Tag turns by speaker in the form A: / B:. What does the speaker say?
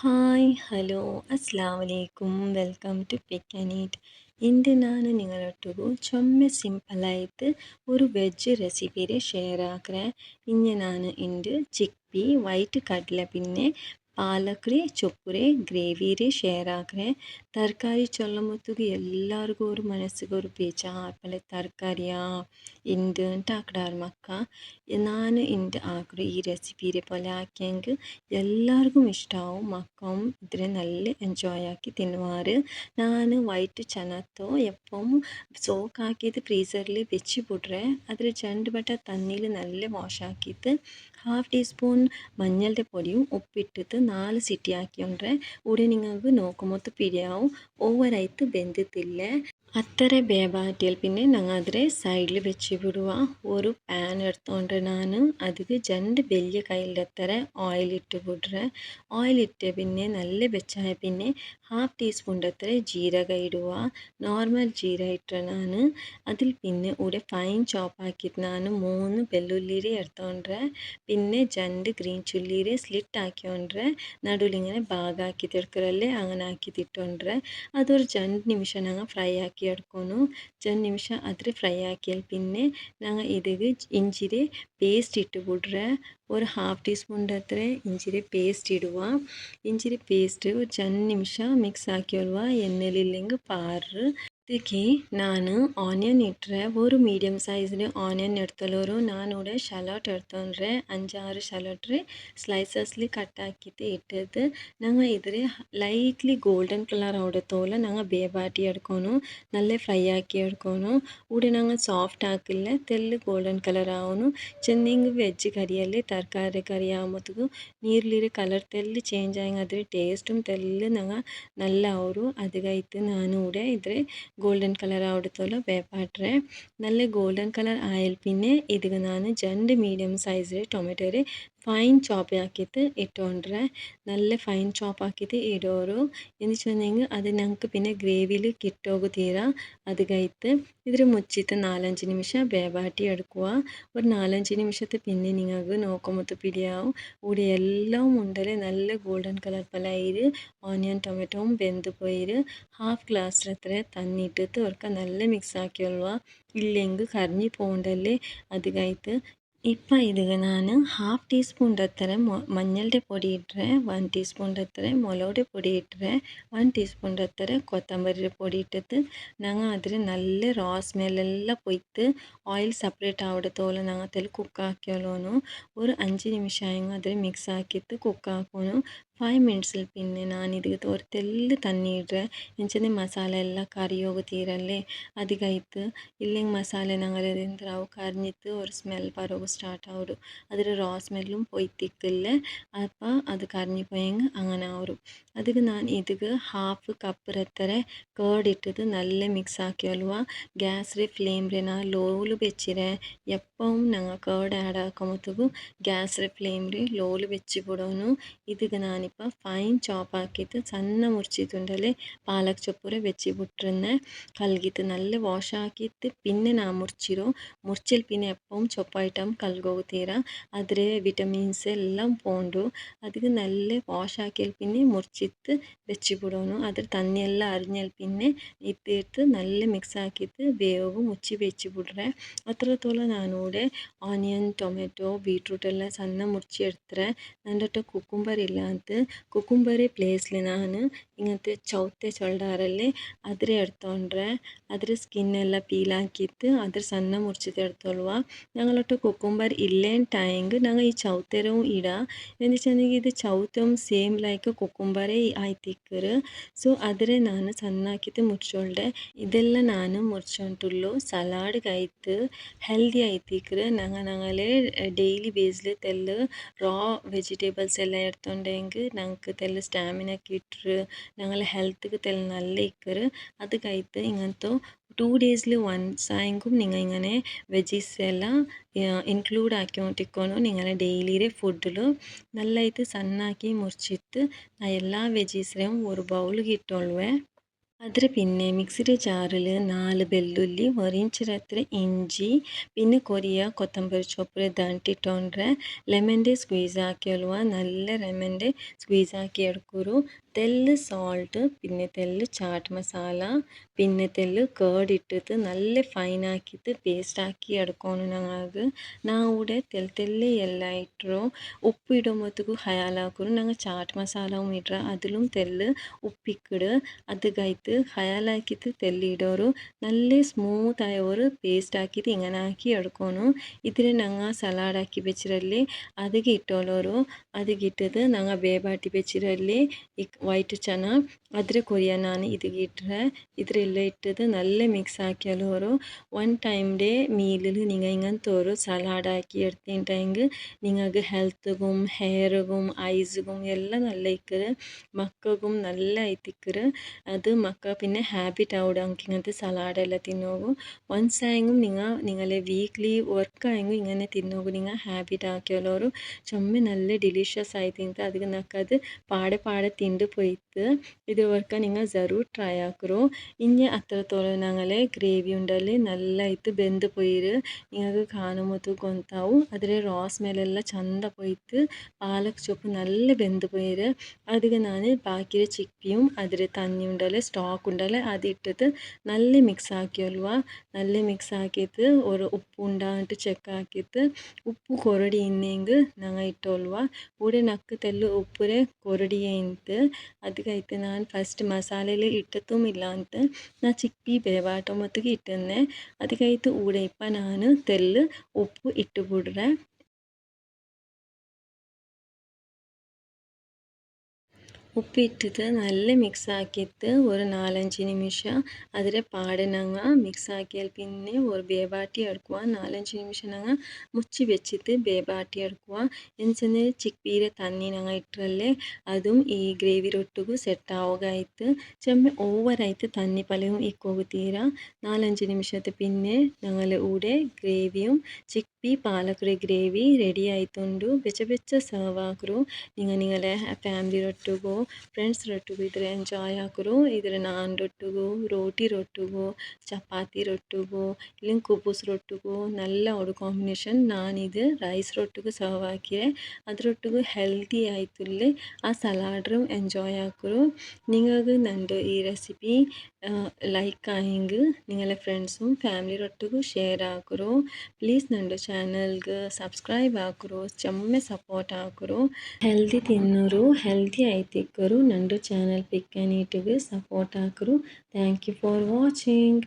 A: Hi hello ಅಸ್ಸಲಾಮ್ ವಲೈಕುಮ್ welcome to pick and eat. ಇಂದು ನಾನು ನಿങ്ങളൊട്ടിಗೂ ചൊമ്മ സിമ്പിളായിട്ട് ഒരു വെജ് റെസിപ്പിയുടെ ഷെയർ ആക്കറേ. ഇന്ന് ഞാൻ ഇന്ന് ചിക്പി വൈറ്റ് കടല പിന്നെ പാലക്രി ചൊപ്പുരെ ഗ്രേവിയുടെ ഷെയർ ആക്കറേ. ತರಕಾರಿ ಚೊಲ್ಲಮೊತ್ತಿಗೆ ಎಲ್ಲರಿಗೂ ಅವ್ರ ಮನಸ್ಸಿಗೆ ಅವ್ರು ಬೇಜಾರ್ಪಲೆ ತರಕಾರಿಯಾ ಇಂದು ಅಂತ ಹಾಕಿಡಾರ ಮಕ್ಕ. ನಾನು ಇಂದು ಹಾಕಿಡು ഈ റെസിപ്പിയെ പോലെ ആക്കിയെങ്കിൽ എല്ലാവർക്കും ഇഷ്ടമാവും. മക്കളും ഇതിനെ നല്ല എൻജോയ് ആക്കി തിന്നുവാറ്. ഞാൻ വൈറ്റ് ചനത്തോ എപ്പം സോക്കാക്കിയത് ഫ്രീസറിൽ വെച്ച് ಬಿಟ್ರೆ അതിൽ 2 ಬಟ തണ്ണിയിൽ നല്ല വാഷ് ആക്കിയിട്ട് 1/2 ടീസ്പൂൺ മഞ്ഞളുടെ പൊടിയും ഉപ്പിട്ടിട്ട് 4 സിറ്റി ആക്കിയോണ്ടേ ഇവിടെ നിങ്ങൾക്ക് നോക്കുമ്പോൾ പിരിയാവും ഓവറായിട്ട് വെന്തിട്ടില്ല. അത്ര വേവാറ്റിയാൽ പിന്നെ ഞങ്ങൾ അതിനെ സൈഡിൽ വെച്ച് വിടുക. ഒരു പാൻ എടുത്തുകൊണ്ട് ഞാൻ അതിൽ 2 വലിയ കയ്യിലത്ര ഓയിൽ ഇട്ട് വിടുക. ഓയിൽ ഇട്ട് പിന്നെ നല്ല വെച്ചാൽ പിന്നെ 1/2 ടീസ്പൂൺ അത്ര ജീരക ഇടുക. നോർമൽ ജീരക ഇട്ട ഞാൻ അതിൽ പിന്നെ ഇവിടെ ഫൈൻ ചോപ്പ് ആക്കിയിട്ട് ഞാൻ 3 വെല്ലുള്ളിരി എടുത്തോണ്ട് പിന്നെ 2 ഗ്രീൻ ചില്ലിരി സ്ലിറ്റ് ആക്കിയോണ്ട് നടുവിലിങ്ങനെ ഭാഗമാക്കിയിട്ട് എടുക്കറല്ലേ അങ്ങനെ ആക്കിയിട്ട് ഇട്ടോണ്ട് അതൊരു 2 നിമിഷം ഞങ്ങൾ ഫ്രൈ ആക്കി എടുക്കുന്നു. 2 നിമിഷം അതിൽ ഫ്രൈ ആക്കിയാൽ പിന്നെ ഞങ്ങൾ ഇതിൽ ഇഞ്ചിരി പേസ്റ്റ് ഇട്ട് വിടുക. ഒരു 1/2 ടീസ്പൂണിൻ്റെ അത്ര ഇഞ്ചിരി പേസ്റ്റ് ഇടുക. ഇഞ്ചിരി പേസ്റ്റ് ഒരു 2 നിമിഷം മിക്സ് ആക്കിയൊള്ളുക. എണ്ണയിലില്ലെങ്കിൽ പാറ്. ಇದಕ್ಕೆ ನಾನು ಆನಿಯನ್ ಇಟ್ಟರೆ ಒಂದು ಮೀಡಿಯಮ್ ಸೈಜ್ನ ಆನಿಯನ್ എടുത്തലോರು ನಾನಿവിടെ ಶಲಾಟ್ എടുത്തോണ്ടರೆ 5-6 ಶಲಾಟ್ರಿ ಸ್ಲೈಸಸ್ಲಿ ಕಟ್ ಹಾಕಿಟ್ಟು ಇಟ್ಟಿದ್ದು ഞങ്ങൾ ഇതിൽ ലൈറ്റ്ലി ഗോൾഡൻ കളർ ആവടത്തോളം ഞങ്ങൾ ಬೇಬಾಟಿ എടുക്കുന്നു. നല്ല ഫ്രൈ ആക്കി എടുക്കുന്നു. ഇവിടെ ഞങ്ങൾ സോഫ്റ്റ് ആക്കില്ല, തെല്ല് ഗോൾഡൻ കളർ ആവുന്നു. ചെന്തെങ്കിൽ വെജ് കറിയല്ലേ തരಕಾರಿ കറി ആകുമ്പോഴത്തേക്കും നീരിലൊരു കളർ തെല്ല് ചേഞ്ച് ആയെങ്കിൽ അതിൽ ടേസ്റ്റും തെല്ല് ഞങ്ങൾ നല്ല ആവും. അധികമായിട്ട് ഞാനിവിടെ ഇതിൽ ಗೋಲ್ಡನ್ ಕಲರ್ ಆವಡത്തോളം ಬೇಪಾಟ್ರೆ. നല്ല ഗോൾഡൻ കളർ ആയാൽ പിന്നെ ഇതിൽ ഞാൻ 2 മീഡിയം സൈസിൽ ടൊമാറ്റോരെ ഫൈൻ ചോപ്പ് ആക്കിയിട്ട് ഇട്ടുകൊണ്ടേ നല്ല ഫൈൻ ചോപ്പ് ആക്കിയിട്ട് ഇടോരു എന്ന് വെച്ചിട്ടുണ്ടെങ്കിൽ അത് ഞങ്ങൾക്ക് പിന്നെ ഗ്രേവിയിൽ കിട്ടോകു തീരാ. അത് കഴിത്ത് ഇതിൽ മുച്ചിട്ട് 4-5 നിമിഷം വേവാട്ടി എടുക്കുക. ഒരു 4-5 നിമിഷത്തെ പിന്നെ നിങ്ങൾക്ക് നോക്കുമ്പോൾ പിടിയാവും. ഇവിടെ എല്ലാം ഉണ്ടല്ലേ നല്ല ഗോൾഡൻ കളർ പലായിര് ഓനിയൻ ടൊമാറ്റോയും വെന്ത് പോയിര്. 1/2 ഗ്ലാസ് അത്ര തന്നി ഇട്ടിട്ട് അവർക്ക് നല്ല മിക്സ് ആക്കിയുള്ളുക. ഇല്ലെങ്കിൽ കരിഞ്ഞു പോകണ്ടല്ലേ അത് കഴിത്ത്. ഇപ്പം ഇതിൽ ഞാൻ 1/2 ടീസ്പൂണിൻ്റെ അത്ര മഞ്ഞളുടെ പൊടി ഇട്ടರೆ, 1 ടീസ്പൂണിൻ്റെ അത്ര മുളകുടെ പൊടി ഇട്ടರೆ, 1 ടീസ്പൂണിൻ്റെ അത്ര കൊത്തമ്പരിയുടെ പൊടി ഇട്ടിട്ട് ഞങ്ങൾ അതിൽ നല്ല റോ സ്മെല്ലെല്ലാം പോയിട്ട് ഓയിൽ സെപ്പറേറ്റ് ആവടത്തോളം ഞങ്ങൾ അതിൽ കുക്കാക്കിയോളൂന്നു. ഒരു 5 നിമിഷമായെങ്കിൽ അതിൽ മിക്സ് ആക്കിയിട്ട് കുക്കാക്കുന്നു. 5 മിനിറ്റ്സിൽ പിന്നെ ഞാനിതിൽ ഒരു തെല്ല് തണ്ണി ഇടുക. എന്നുവെച്ചാൽ മസാല എല്ലാം കറിയോക തീരല്ലേ അത് കഴിത്ത്. ഇല്ലെങ്കിൽ മസാല ഞങ്ങൾ എന്താവും കറിഞ്ഞിട്ട് ഒരു സ്മെൽ പറവ് സ്റ്റാർട്ട് ആവും. അതിൽ റോ സ്മെല്ലും പോയിത്തിക്കില്ല. അപ്പോൾ അത് കറിഞ്ഞു പോയെങ്കിൽ അങ്ങനെ ആവും. അതിൽ ഞാൻ ഇതിൽ 1/2 കപ്പ് അത്ര കേർഡ് ഇട്ടിട്ട് നല്ല മിക്സ് ആക്കിയോളുക. ഗ്യാസിലെ ഫ്ലെയിമിൽ ഞാൻ ലോയിൽ വെച്ചിരെ. എപ്പോഴും ഞങ്ങൾ കേർഡ് ആഡ് ആക്കുമ്പോഴത്തേക്കും ഗ്യാസിലെ ഫ്ലെയിമിൽ ലോയിൽ വെച്ച് വിടുന്നു. ഇതിൽ ഞാനിപ്പോൾ ഫൈൻ ചോപ്പ് ആക്കിയിട്ട് സಣ್ಣ മുറിച്ചിട്ടുണ്ടല്ലേ പാലക് ചൊപ്പൂരെ വെച്ച് വിട്ടിരുന്നേ. കഴുകിയിട്ട് നല്ല വാഷ് ആക്കിയിട്ട് പിന്നെ ഞാൻ മുറിച്ചിൽ പിന്നെ എപ്പോഴും ചൊപ്പായിട്ടും കഴുകുക തീരാ. അതിൽ വിറ്റമിൻസ് എല്ലാം പോണ്ടു. അതിൽ നല്ല വാഷ് ആക്കിയാൽ പിന്നെ മുറിച്ചിട്ട് വെച്ച് വിടുന്നു. അതിൽ തണ്ണിയെല്ലാം അരിഞ്ഞാൽ പിന്നെ ഇട്ടിട്ട് നല്ല മിക്സ് ആക്കിയിട്ട് വേവ് മുಚ್ಚಿ വെച്ച് വിടുറേ. അത്രത്തോളം ഞാനിവിടെ ഓനിയൻ ടൊമാറ്റോ ബീട്രൂട്ട് എല്ലാം സಣ್ಣ മുറിച്ച് എടുത്തರೆ. എൻ്റെ ഒട്ട് കുക്കുംബർ ഇല്ലാത്ത കുക്കുംബറി പ്ലേസിൽ ഞാൻ ഇങ്ങനത്തെ ചൗത്തെ ചൊല്ലാറല്ലേ അതിൽ എടുത്തോണ്ടേ അതിൽ സ്കിന്നെല്ലാം പീലാക്കിയിട്ട് അതിൽ സಣ್ಣ മുറിച്ചിട്ട് എടുത്തോളുക. ഞങ്ങളൊട്ട് കുക്കുംബർ ഇല്ലേണ്ടായെങ്കിൽ ഞങ്ങൾ ഈ ചൗത്തരവും ഇടാം. എന്ന് വെച്ചിട്ടുണ്ടെങ്കിൽ ഇത് ചൗത്തവും സെയിം ലൈക്ക് കുക്കുംബറേ ആയിത്തിക്കറ്. ಸೊ അതിൽ ഞാൻ സണ്ണാക്കിയിട്ട് മുറിച്ചോಳ್ದೆ. ഇതെല്ലാം ഞാൻ മുറിച്ചോണ്ടുള്ളൂ സലാഡ് കഴിത്ത് ಹೆಲ್ದಿ ಆಯ್ತಿಕ್ರೆ. ഞങ്ങളെ ഡെയിലി ബേസിൽ തെല്ല് റോ വെജിറ്റബിൾസ് എല്ലാം എടുത്തോണ്ടെങ്കിൽ ഞങ്ങൾക്ക് തെല്ല് സ്റ്റാമിന കിട്ടറ്. ഞങ്ങളെ ഹെൽത്തിക്ക് തെല്ല് നല്ല ഇക്കറ്. അത് കഴിത്ത് ഇങ്ങനത്തെ 2 ഡേയ്സിൽ വൺസ് ആയെങ്കിലും നിങ്ങൾ ഇങ്ങനെ വെജീസ് എല്ലാം ഇൻക്ലൂഡ് ആക്കിക്കൊണ്ടിരിക്കണം നിങ്ങളെ ഡെയിലിയുടെ ഫുഡിൽ. നല്ലതായിട്ട് സണ്ണാക്കി മുറിച്ചിട്ട് എല്ലാ വെജീസിനെയും ഒരു ബൗൾ കിട്ടുള്ളൂ. അതിൽ പിന്നെ മിക്സിയുടെ ജാറിൽ 4 ಬೆಳ್ಳುಳ್ಳಿ 1 ಇಂಚಿನತ್ರ ഇഞ്ചി പിന്നെ കൊത്തമ്പരി ചുവപ്പ് ದಂಟಿಟ್ಟೊಂಡ್ರೆ ಲೆಮನ್ಡೆ ಸ್ಕ್ವೀಸ್ ആക്കിയൊള്ളുക നല്ല ലെമൻ്റെ സ്ക്വീസ് ആക്കി എടുക്കുരു തെല്ല് സോൾട്ട് പിന്നെ തെല്ല് ചാട്ട് മസാല പിന്നെ തെല്ല് കേർഡ് ഇട്ടിട്ട് നല്ല ഫൈൻ ആക്കിയിട്ട് പേസ്റ്റ് ആക്കി എടുക്കണം ഞങ്ങൾക്ക് ഇവിടെ തെല്ല് ಎಲ್ಲ ಇಟ್ಟರು ಉಪ್ಪು ಇಡೋಮತ್ತಿಗೂ ಹಯಾಲಾಕರು ನಂಗೆ ಚಾಟ್ ಮಸಾಲವು ಇಟ್ರ അതിലും തെല്ല് ഉപ്പിക്കിട് അത് കഴിത്ത് ഹയാലാക്കിയിട്ട് തെല്ലിടോರು നല്ല സ്മൂത്തായ ഒരു പേസ്റ്റ് ആക്കിയിട്ട് ഇങ്ങനെ ആക്കി എടുക്കണം ഇതിൽ ഞങ്ങൾ ಸಲಾಡಾಕಿ വെച്ചിರಲ್ಲಿ ಅದಕ್ಕೆ ಇಟ್ಟೋಲೋರು ಅದಕ್ಕೆ ಇಟ್ಟದು ഞങ്ങൾ ಬೇಬಾಟಿ വെച്ചിರಲ್ಲಿ ವೈಟ್ ಚನ ಅದ್ರ ಕೊರಿಯ ನಾನು ಇದಕ್ಕೆ ಇಟ್ಟರೆ ಇದರೆಲ್ಲ ಇಟ್ಟದು നല്ല മിക്സ് ആക്കിയാലോರು വൺ ടൈം ഡേ മീലിൽ നിങ്ങൾ ഇങ്ങനത്തെ ഒരു ಸಲಾಡಾಕಿ എടുത്തിട്ടുണ്ടെങ്കിൽ നിങ്ങൾക്ക് ഹെൽത്തും ഹെയറും ഐസും എല്ലാം നല്ല ഇക്കറ് മക്കൾക്കും നല്ല ആയിത്തിക്കറ് അത് മക്ക പിന്നെ ഹാബിറ്റ് ആവുക ഇങ്ങനത്തെ ಸಲಾಡೆല്ലാം തിന്നോകും വൺസ് ആയെങ്കിലും നിങ്ങളെ വീക്ക്ലി വർക്ക് ആയെങ്കിലും ഇങ്ങനെ തിന്നോകും നിങ്ങൾ ഹാബിറ്റ് ആക്കിയാലോರು ചുമ്മ നല്ല ഡിലീഷ്യസ് ആയി തിന്നിട്ട് അതിന് നക്കത് പാടെ തിണ്ട് പോയിട്ട് ഇത് വർക്ക് നിങ്ങൾ ജറൂർ ട്രൈ ആക്കറോ ഇനി അത്രത്തോളം ഞങ്ങളെ ഗ്രേവി ഉണ്ടല്ലേ നല്ലായിട്ട് ಬೆಂದು പോയിര് നിങ്ങൾക്ക് കാണുമ്പോൾ ಗೊತ್ತಾവും അതിലെ റോ സ്മെല്ലെല്ലാം ചന്ത പോയിട്ട് പാലക് ചൊപ്പ് നല്ല ಬೆಂದು പോയിര് അതിಗೆ ನಾನು ബാക്കിയ ചിക്കിയും അതിൽ തന്നി ഉണ്ടല്ലേ സ്റ്റോക്ക് ഉണ്ടല്ലേ അതിട്ടിട്ട് നല്ല മിക്സ് ആക്കിയಲ್ವಾ നല്ല മിക്സ് ആക്കിയിട്ട് ഒരു ഉപ്പ് ഉണ്ടായിട്ട് ಚೆಕ್ ആക്കിയിട്ട് ಉಪ್ಪು ಕೊರಡಿ ಇನ್ನೆಂಗ್ ನಂಗೆ ಇಟ್ಟೋಲ್ವಾ ಊಡೆ ನಕ್ಕು ತೆಲ್ಲು ಉಪ್ಪುರೆ ಕೊರಡಿಯೇ ಇಂತು ಅದಕ್ಕೈತೆ ನಾನು ಫಸ್ಟ್ ಮಸಾಲೆಲಿ ಇಟ್ಟത്തും ಇಲ್ಲ ಅಂತ ನಾ ಚಿಕ್ಕಿ ಬೇವಾಟೊ ಮೊತ್ತಿಗೆ ಇಟ್ಟನ್ನೆ ಅದಕ್ಕೈತೆ ಊಡೆ ಇಪ್ಪ ನಾನು ತೆಲ್ಲು ಉಪ್ಪು ಇಟ್ಟು ಬಿಡ್ರೆ ഉപ്പിട്ടിട്ട് നല്ല മിക്സ് ആക്കിയിട്ട് ഒരു 4-5 നിമിഷം അതിൽ പാടനങ്ങ മിക്സ് ആക്കിയാൽ പിന്നെ ഒരു ಬೇಬಾಟಿ എടുക്കുക 4-5 നിമിഷം ഞങ്ങൾ മുച്ചി വെച്ചിട്ട് ಬೇಬಾಟಿ എടുക്കുക എന്നുവെച്ചാൽ ചിക്കീരെ തന്നി ഞങ്ങൾ ഇട്ടല്ലേ അതും ഈ ഗ്രേവി ರೊಟ್ಟಿಗೂ ಸೆಟ್ ಆಗೋಗಾಯ್ತು ചെമ്മ ഓവറായിട്ട് തന്നി പലവും ഇക്കോകുത്തീര 4-5 നിമിഷത്തെ പിന്നെ ഞങ്ങൾ കൂടെ ഗ്രേവിയും ചിപ്പി പാലക്കുടെ ഗ്രേവി റെഡി ആയിട്ടുണ്ട് വെച്ച സർവ് ആക്കರು നിങ്ങളെ ಫ್ಯಾಮಿಲಿ ರೊಟ್ಟಿಗೂ ಫ್ರೆಂಡ್ಸ್ ರೊಟ್ಟಿಗೂ ಇದ್ರೆ ಎಂಜಾಯ್ ಹಾಕರು ಇದ್ರೆ ನಾನ್ ರೊಟ್ಟಿಗೂ ರೋಟಿ ರೊಟ್ಟಿಗೂ ಚಪಾತಿ ರೊಟ್ಟಿಗೂ ಇಲ್ಲ ಕುಬ್ಬೂಸ್ ರೊಟ್ಟಿಗೂ നല്ല ഒരു കോമ്പിനേഷൻ ഞാനിത് റൈസ് ರೊಟ್ಟಿಗೂ ಸರ್ವ್ ಹಾಕಿರೆ ಅದರೊಟ್ಟಿಗೂ ಹೆಲ್ದಿ ಆಯ್ತುಲ್ಲಿ ಆ ಸಲಾಡ್ರು ಎಂಜಾಯ್ ಹಾಕರು നിങ്ങൾക്ക് ನಂದು ಈ ರೆಸಿಪಿ ಲೈಕ್ ಆയെങ്കിൽ നിങ്ങളെ ഫ്രണ്ട്സും ഫാമിലി ರೊಟ್ಟಿಗೂ ಶೇರ್ ಹಾಕರು ಪ್ಲೀಸ್ ನಂದು ಚಾನಲ್ಗೆ ಸಬ್ಸ್ಕ್ರೈಬ್ ಹಾಕರು ಚೆಮ್ಮೆ ಸಪೋರ್ಟ್ ಹಾಕರು ಹೆಲ್ದಿ ತಿನ್ನೋರು ಹೆಲ್ದಿ ಆಯ್ತಿಕ್ಕರು ನಂದು ಚಾನಲ್ ಪಿಕ್ ಆ್ಯಂಡ್ ಈಟಿಗೆ ಸಪೋರ್ಟ್ ಹಾಕರು ಥ್ಯಾಂಕ್ ಯು ಫಾರ್ ವಾಚಿಂಗ್